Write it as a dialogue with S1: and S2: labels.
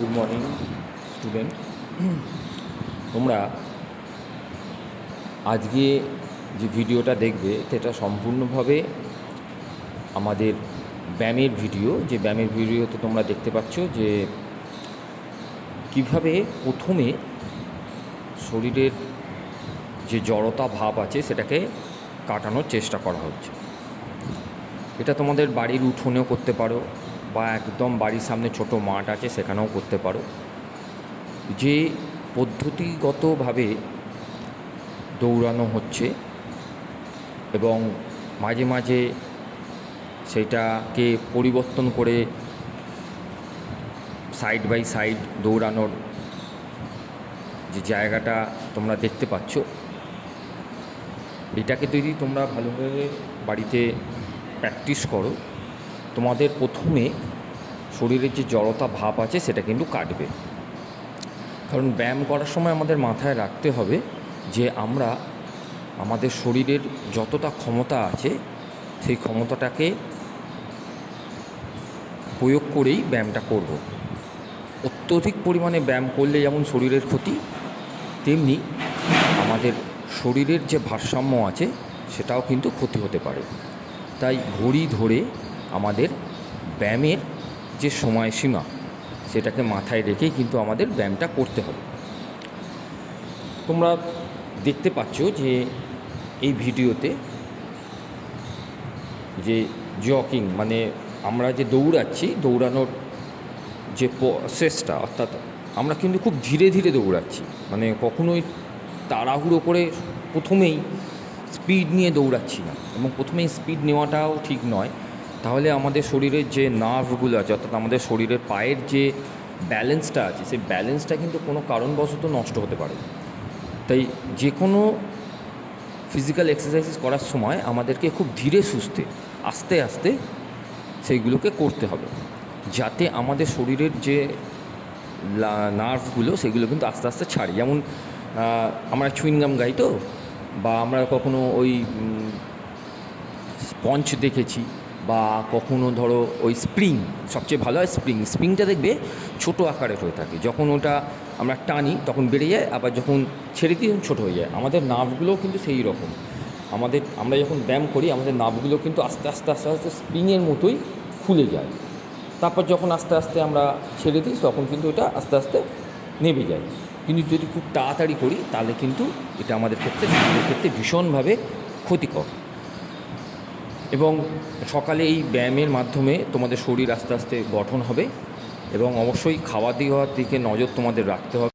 S1: Good morning student. তোমরা আজকে যে ভিডিওটা দেখবে সেটা সম্পূর্ণভাবে আমাদের ব্যায়ামের ভিডিও। যে ব্যায়ামের ভিডিওতে তোমরা দেখতে পাচ্ছ যে কিভাবে প্রথমে শরীরের যে জড়তা ভাব আছে সেটাকে কাটানোর চেষ্টা করা হচ্ছে। এটা তোমাদের বাড়ির উঠোনেও করতে পারো বা একদম বাড়ির সামনে ছোট মাঠ আছে সেখানেও করতে পারো। যে পদ্ধতিগতভাবে দৌড়ানো হচ্ছে এবং মাঝে মাঝে সেটাকে পরিবর্তন করে সাইড বাই সাইড দৌড়ানোর যে জায়গাটা তোমরা দেখতে পাচ্ছ, এটাকে যদি তোমরা ভালোভাবে বাড়িতে প্র্যাকটিস করো, তোমাদের প্রথমে শরীরের যে জড়তা ভাব আছে সেটা কিন্তু কাটবে। কারণ ব্যায়াম করার সময় আমাদের মাথায় রাখতে হবে যে আমরা আমাদের শরীরের যতটা ক্ষমতা আছে সেই ক্ষমতাটাকে প্রয়োগ করেই ব্যায়ামটা করব। অত্যধিক পরিমাণে ব্যায়াম করলে যেমন শরীরের ক্ষতি, তেমনি আমাদের শরীরের যে ভারসাম্য আছে সেটাও কিন্তু ক্ষতি হতে পারে। তাই ঘড়ি ধরে আমাদের ব্যায়ামের যে সময়সীমা সেটাকে মাথায় রেখেই কিন্তু আমাদের ব্যায়ামটা করতে হবে। তোমরা দেখতে পাচ্ছ যে এই ভিডিওতে যে জগিং মানে আমরা যে দৌড়াচ্ছি, দৌড়ানোর যে প্রসেসটা, অর্থাৎ আমরা কিন্তু খুব ধীরে ধীরে দৌড়াচ্ছি, মানে কখনোই তাড়াহুড়ো করে প্রথমেই স্পিড নিয়ে দৌড়াচ্ছি না, এবং প্রথমেই স্পিড নেওয়াটাও ঠিক নয়। তাহলে আমাদের শরীরের যে নার্ভগুলো আছে, অর্থাৎ আমাদের শরীরের পায়ের যে ব্যালেন্সটা আছে সেই ব্যালেন্সটা কিন্তু কোনো কারণবশত নষ্ট হতে পারে। তাই যে কোনো ফিজিক্যাল এক্সারসাইজ করার সময় আমাদেরকে খুব ধীরে সুস্থে আস্তে আস্তে সেইগুলোকে করতে হবে, যাতে আমাদের শরীরের যে নার্ভগুলো সেগুলো কিন্তু আস্তে আস্তে ছাড়ে। যেমন আমরা চুইংগাম গাই তো, বা আমরা কখনো ওই স্পঞ্জ দেখেছি, বা কখনো ধরো ওই স্প্রিং, সবচেয়ে ভালো হয় স্প্রিংটা দেখবে ছোট আকারের হয়ে থাকে। যখন ওটা আমরা টানি তখন বেড়ে যায়, আবার যখন ছেড়ে দিই তখন ছোটো হয়ে যায়। আমাদের নার্ভগুলোও কিন্তু সেই রকম। আমরা যখন ব্যায়াম করি আমাদের নার্ভগুলো কিন্তু আস্তে আস্তে আস্তে আস্তে স্প্রিংয়ের মতোই খুলে যায়। তারপর যখন আস্তে আস্তে আমরা ছেড়ে দিই তখন কিন্তু এটা আস্তে আস্তে নেমে যায়। কিন্তু যদি খুব তাড়াতাড়ি করি তাহলে কিন্তু এটা আমাদের ক্ষেত্রে ভীষণভাবে ক্ষতিকর। এবং সকালে এই ব্যায়ামের মাধ্যমে তোমাদের শরীর আস্তে আস্তে গঠন হবে, এবং অবশ্যই খাওয়া দাওয়ার দিকে নজর তোমাদের রাখতে হবে।